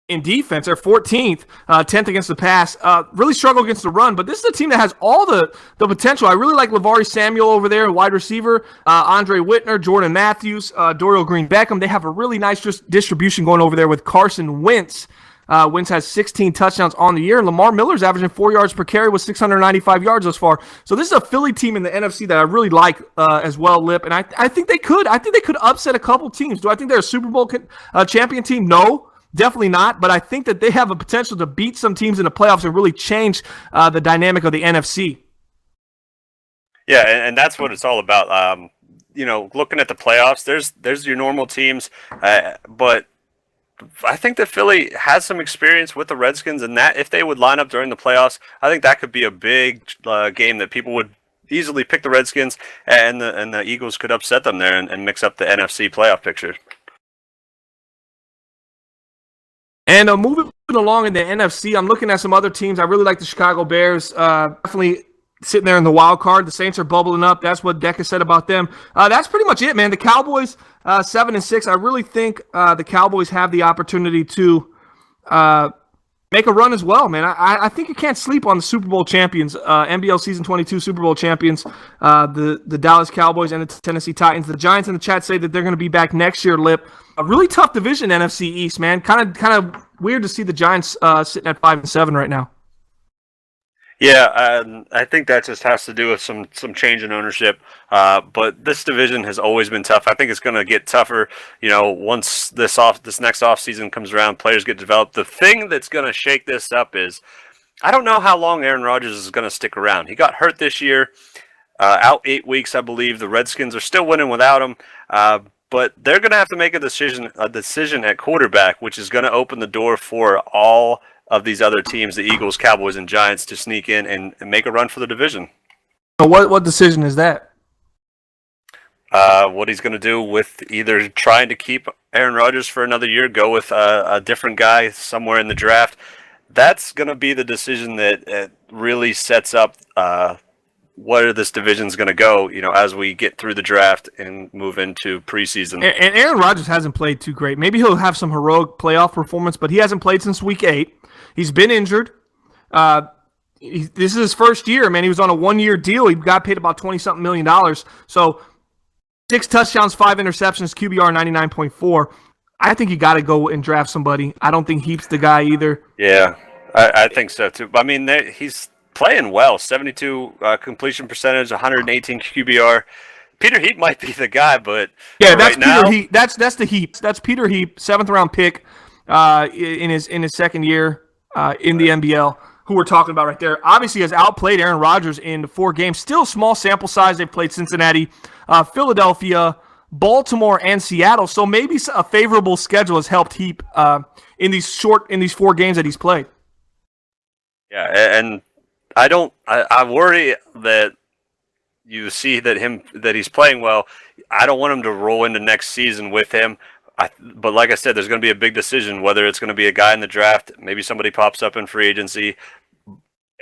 in defense. They're 14th, 10th against the pass. Really struggle against the run, but this is a team that has all the potential. I really like Lavari Samuel over there, wide receiver, Andre Whitner, Jordan Matthews, Dorial Green-Beckham. They have a really nice distribution going over there with Carson Wentz. Wentz has 16 touchdowns on the year, and Lamar Miller's averaging 4 yards per carry with 695 yards thus far. So this is a Philly team in the NFC that I really like as well, Lipp, and I think they could. I think they could upset a couple teams. Do I think they're a Super Bowl champion team? No. Definitely not, but I think that they have a potential to beat some teams in the playoffs and really change the dynamic of the NFC. Yeah, and that's what it's all about. Looking at the playoffs, there's your normal teams, but I think that Philly has some experience with the Redskins, and that if they would line up during the playoffs, I think that could be a big game that people would easily pick the Redskins, and the Eagles could upset them there and mix up the NFC playoff picture. And moving along in the NFC, I'm looking at some other teams. I really like the Chicago Bears. Definitely sitting there in the wild card. The Saints are bubbling up. That's what Deca said about them. That's pretty much it, man. The Cowboys, 7-6. I really think the Cowboys have the opportunity to make a run as well, man. I think you can't sleep on the Super Bowl champions, MBL Season 22 Super Bowl champions, the Dallas Cowboys and the Tennessee Titans. The Giants in the chat say that they're going to be back next year, Lipp. A really tough division, NFC East, man. Kind of weird to see the Giants sitting at 5-7 right now. Yeah, I think that just has to do with some change in ownership. But this division has always been tough. I think it's going to get tougher. Once this next off season comes around, players get developed. The thing that's going to shake this up is I don't know how long Aaron Rodgers is going to stick around. He got hurt this year, out 8 weeks, I believe. The Redskins are still winning without him. But they're going to have to make a decision at quarterback, which is going to open the door for all of these other teams, the Eagles, Cowboys, and Giants, to sneak in and make a run for the division. What decision is that? What he's going to do with either trying to keep Aaron Rodgers for another year, go with a different guy somewhere in the draft. That's going to be the decision that really sets up where this division's going to go, as we get through the draft and move into preseason. And Aaron Rodgers hasn't played too great. Maybe he'll have some heroic playoff performance, but he hasn't played since week 8. He's been injured. This is his first year, man. He was on a 1-year deal. He got paid about $20-something million. So 6 touchdowns, 5 interceptions, QBR 99.4. I think you got to go and draft somebody. I don't think Heap's the guy either. Yeah, I think so too. I mean, he's playing well. 72 completion percentage, 118 QBR. Peter Heap might be the guy, but yeah, that's Peter Heap. That's the Heap. That's Peter Heap, 7th round pick in his second year in the MBL. Who we're talking about right there. Obviously has outplayed Aaron Rodgers in 4 games. Still small sample size. They've played Cincinnati, Philadelphia, Baltimore, and Seattle. So maybe a favorable schedule has helped Heap in these 4 games that he's played. Yeah, and I worry that you see that he's playing well. I don't want him to roll into next season with him. But like I said, there's going to be a big decision whether it's going to be a guy in the draft, maybe somebody pops up in free agency,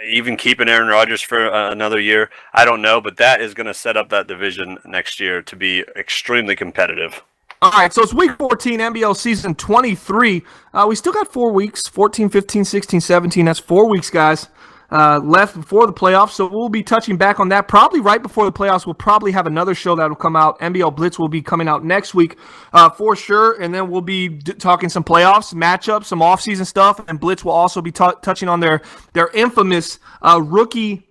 even keeping Aaron Rodgers for another year. I don't know, but that is going to set up that division next year to be extremely competitive. All right, so it's week 14, NBL season 23. We still got 4 weeks, 14, 15, 16, 17. That's 4 weeks, guys, left before the playoffs. So we'll be touching back on that. Probably right before the playoffs, we'll probably have another show that will come out. NBL Blitz will be coming out next week for sure. And then we'll be talking some playoffs, matchups, some offseason stuff. And Blitz will also be touching on their infamous rookie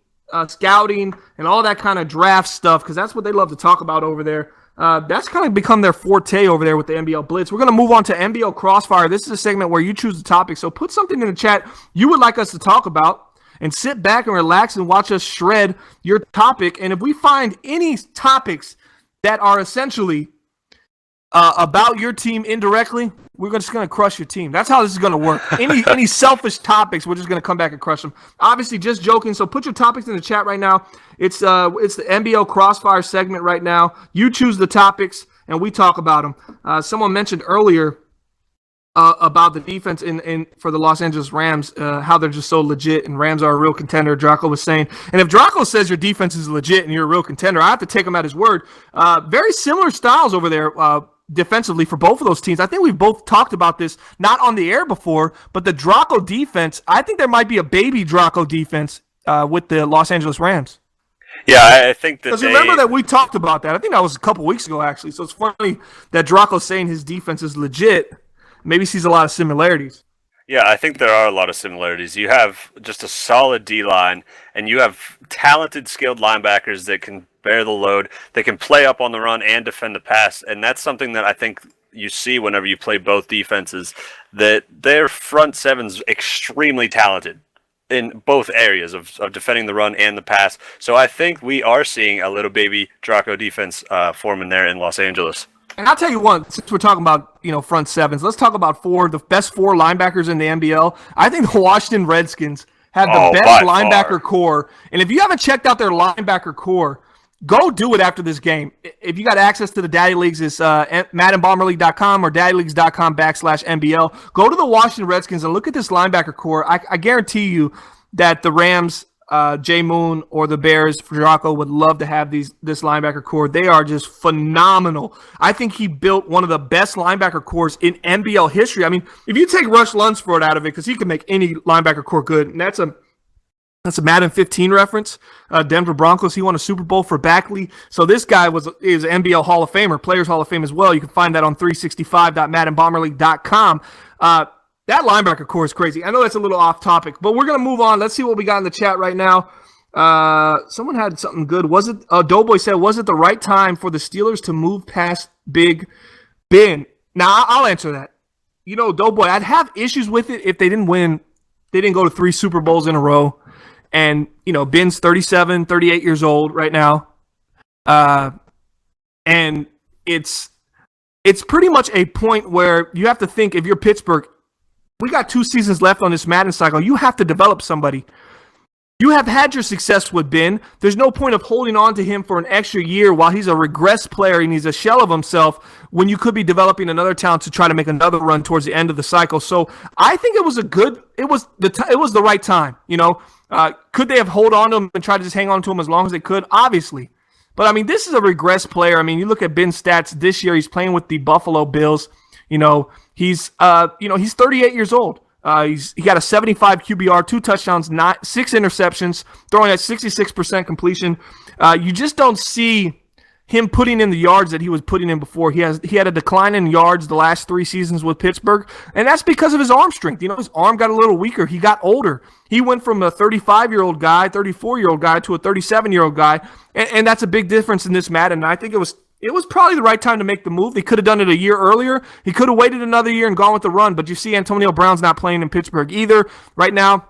scouting and all that kind of draft stuff, because that's what they love to talk about over there. That's kind of become their forte over there with the MBL Blitz. We're going to move on to MBL Crossfire. This is a segment where you choose the topic. So put something in the chat you would like us to talk about, and sit back and relax and watch us shred your topic. And if we find any topics that are essentially about your team indirectly, we're just going to crush your team. That's how this is going to work. Any selfish topics, we're just going to come back and crush them. Obviously, just joking. So put your topics in the chat right now. It's the MBL Crossfire segment right now. You choose the topics, and we talk about them. Someone mentioned earlier about the defense in for the Los Angeles Rams, how they're just so legit, and Rams are a real contender, Draco was saying. And if Draco says your defense is legit and you're a real contender, I have to take him at his word. Very similar styles over there defensively for both of those teams. I think we've both talked about this, not on the air before, but the Draco defense, I think there might be a baby Draco defense with the Los Angeles Rams. Yeah, I think that because remember that we talked about that. I think that was a couple weeks ago, actually. So it's funny that Draco's saying his defense is legit. Maybe sees a lot of similarities. Yeah, I think there are a lot of similarities. You have just a solid D-line, and you have talented, skilled linebackers that can bear the load, that can play up on the run and defend the pass, and that's something that I think you see whenever you play both defenses, that their front seven's extremely talented in both areas of defending the run and the pass. So I think we are seeing a little baby Draco defense forming there in Los Angeles. And I'll tell you what, since we're talking about, front sevens, let's talk about the best four linebackers in the NBL. I think the Washington Redskins have the best linebacker core. And if you haven't checked out their linebacker core, go do it after this game. If you got access to the Daddy Leagues, it's MaddenBomberLeague.com or DaddyLeagues.com/MBL. Go to the Washington Redskins and look at this linebacker core. I guarantee you that the Rams, Jay Moon, or the Bears, Draco, would love to have this linebacker core. They are just phenomenal. I think he built one of the best linebacker cores in NBL history. I mean, if you take Rush Lunsford out of it, because he can make any linebacker core good, and that's a Madden 15 reference. Denver Broncos, he won a Super Bowl for Backley. So this guy is an NBL Hall of Famer, Players Hall of Fame as well. You can find that on 365.maddenbomberleague.com. That linebacker core is crazy. I know that's a little off topic, but we're going to move on. Let's see what we got in the chat right now. Someone had something good. Doughboy said, was it the right time for the Steelers to move past Big Ben? Now, I'll answer that. Doughboy, I'd have issues with it if they didn't win. They didn't go to 3 Super Bowls in a row. And, Ben's 37, 38 years old right now. And it's pretty much a point where you have to think, if you're Pittsburgh, we got 2 seasons left on this Madden cycle. You have to develop somebody. You have had your success with Ben. There's no point of holding on to him for an extra year while he's a regressed player and he's a shell of himself when you could be developing another talent to try to make another run towards the end of the cycle. So I think it was the right time. Could they have hold on to him and tried to just hang on to him as long as they could? Obviously. But, I mean, this is a regressed player. I mean, you look at Ben's stats this year. He's playing with the Buffalo Bills. He's 38 years old. He got a 75 QBR, 2 touchdowns, 6 interceptions, throwing at 66% completion. You just don't see him putting in the yards that he was putting in before. He had a decline in yards the last 3 seasons with Pittsburgh, and that's because of his arm strength. His arm got a little weaker. He got older. He went from a 35-year-old guy, 34-year-old guy to a 37-year-old guy, and that's a big difference in this Madden. And I think it was probably the right time to make the move. They could have done it a year earlier. He could have waited another year and gone with the run, but you see Antonio Brown's not playing in Pittsburgh either right now.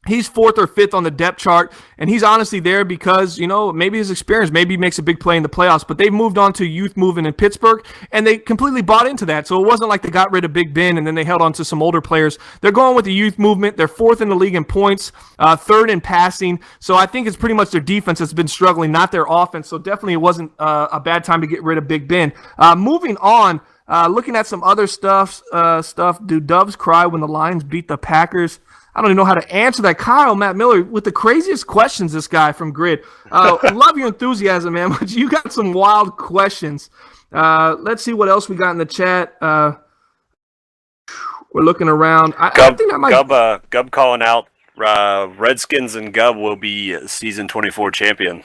He's 4th or 5th on the depth chart, and he's honestly there because, maybe his experience, maybe he makes a big play in the playoffs, but they've moved on to youth movement in Pittsburgh, and they completely bought into that. So it wasn't like they got rid of Big Ben and then they held on to some older players. They're going with the youth movement. They're 4th in the league in points, 3rd in passing. So I think it's pretty much their defense that's been struggling, not their offense. So definitely it wasn't a bad time to get rid of Big Ben. Moving on, looking at some other stuff. Do Doves cry when the Lions beat the Packers? I don't even know how to answer that. Kyle, Matt Miller, with the craziest questions, this guy from Grid. Love your enthusiasm, man, but you got some wild questions. Let's see what else we got in the chat. We're looking around. I think that might... Gub calling out Redskins and Gub will be season 24 champion.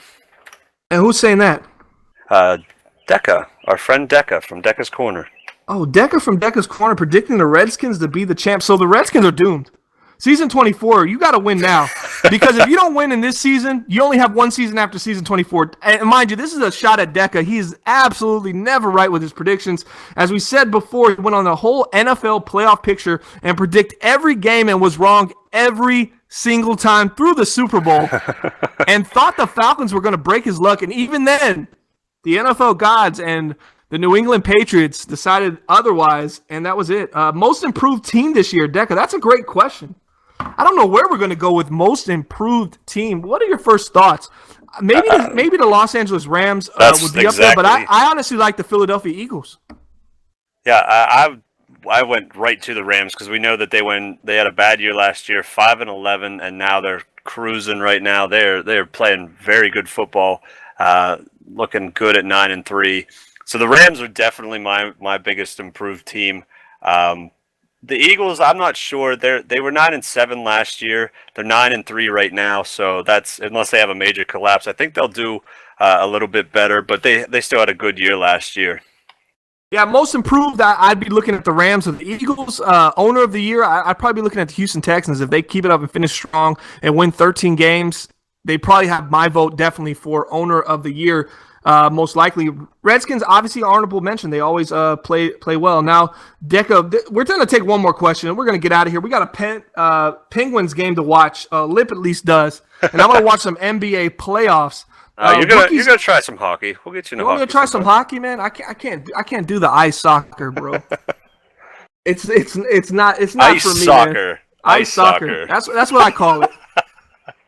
And who's saying that? Deca, our friend Deca from Deca's Corner. Oh, Deca from Deca's Corner predicting the Redskins to be the champ. So the Redskins are doomed. Season 24, you got to win now. Because if you don't win in this season, you only have one season after season 24. And mind you, this is a shot at Deca. He is absolutely never right with his predictions. As we said before, he went on the whole NFL playoff picture and predict every game and was wrong every single time through the Super Bowl and thought the Falcons were going to break his luck. And even then, the NFL gods and the New England Patriots decided otherwise, and that was it. Most improved team this year, Deca. That's a great question. I don't know where we're going to go with most improved team. What are your first thoughts? Maybe the Los Angeles Rams would be up there, but I honestly like the Philadelphia Eagles. Yeah, I went right to the Rams because we know that they had a bad year last year, 5-11, and now they're cruising right now. They're playing very good football, looking good at 9-3. So the Rams are definitely my biggest improved team. The Eagles, I'm not sure. They were 9-7 last year. They're 9-3 right now. So that's, unless they have a major collapse, I think they'll do a little bit better. But they still had a good year last year. Yeah, most improved, I'd be looking at the Rams or the Eagles. Owner of the year, I'd probably be looking at the Houston Texans. If they keep it up and finish strong and win 13 games, they probably have my vote definitely for owner of the year. Most likely. Redskins, obviously, honorable mention. They always play well. Now, Deca, we're going to take one more question, and we're going to get out of here. We got a Penguins game to watch. Lipp at least does. And I'm going to watch some NBA playoffs. You're gonna try some hockey. We'll get you into hockey. You want me to try some hockey, man? I can't do the ice soccer, bro. it's not ice for me, soccer. Man. Ice soccer. That's what I call it.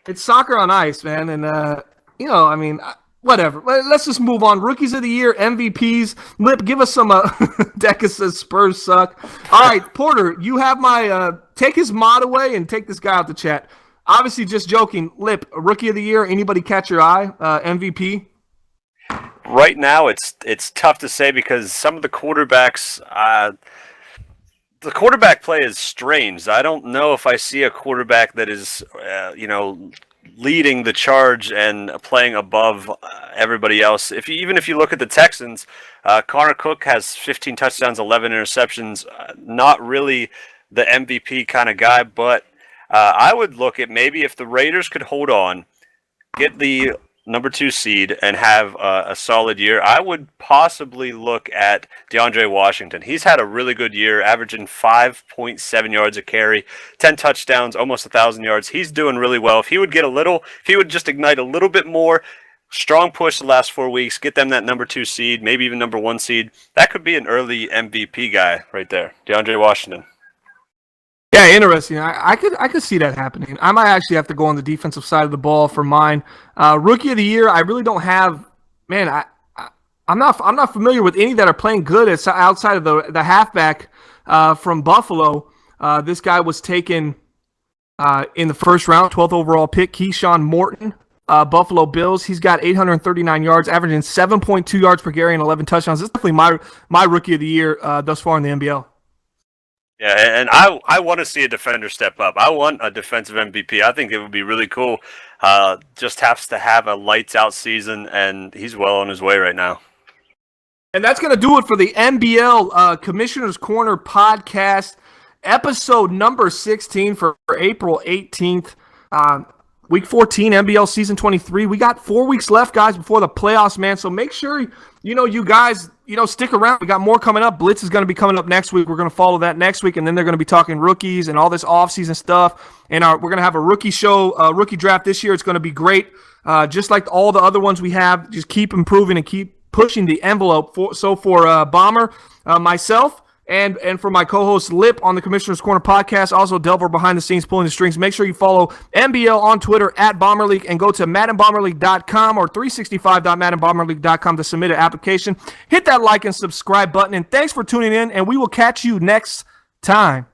It's soccer on ice, man. And whatever. Let's just move on. Rookies of the year, MVPs. Lipp, give us some. Deca says Spurs suck. All right, Porter, you have my take his mod away and take this guy out the chat. Obviously, just joking. Lipp, rookie of the year. Anybody catch your eye? MVP. Right now, it's tough to say because some of the quarterbacks. The quarterback play is strange. I don't know if I see a quarterback that is, leading the charge and playing above everybody else. Even if you look at the Texans, Connor Cook has 15 touchdowns, 11 interceptions. Not really the MVP kind of guy, but I would look at maybe if the Raiders could hold on, get the number 2 seed, and have a solid year, I would possibly look at DeAndre Washington. He's had a really good year, averaging 5.7 yards a carry, 10 touchdowns, almost 1,000 yards. He's doing really well. If he would just ignite a little bit more, strong push the last 4 weeks, get them that number 2 seed, maybe even number 1 seed, that could be an early MVP guy right there, DeAndre Washington. Yeah, interesting. I could see that happening. I might actually have to go on the defensive side of the ball for mine. Rookie of the year, I really don't have. Man, I'm not familiar with any that are playing good outside of the halfback from Buffalo. This guy was taken in the first round, 12th overall pick, Keyshawn Morton, Buffalo Bills. He's got 839 yards, averaging 7.2 yards per carry and 11 touchdowns. This is definitely my rookie of the year thus far in the NBL. Yeah, and I want to see a defender step up. I want a defensive MVP. I think it would be really cool. Just has to have a lights-out season, and he's well on his way right now. And that's going to do it for the MBL Commissioner's Corner podcast, episode number 16 for April 18th. Week 14, NBL Season 23. We got 4 weeks left, guys, before the playoffs, man. So make sure, you guys, stick around. We got more coming up. Blitz is going to be coming up next week. We're going to follow that next week, and then they're going to be talking rookies and all this offseason stuff. And we're going to have a rookie show, rookie draft this year. It's going to be great. Just like all the other ones we have, just keep improving and keep pushing the envelope. For Bomber, myself, and for my co-host Lipp on the Commissioner's Corner podcast, also Delver behind the scenes pulling the strings. Make sure you follow MBL on Twitter at Bomber League and go to MaddenBomberLeague.com or 365.MaddenBomberLeague.com to submit an application. Hit that like and subscribe button, and thanks for tuning in, and we will catch you next time.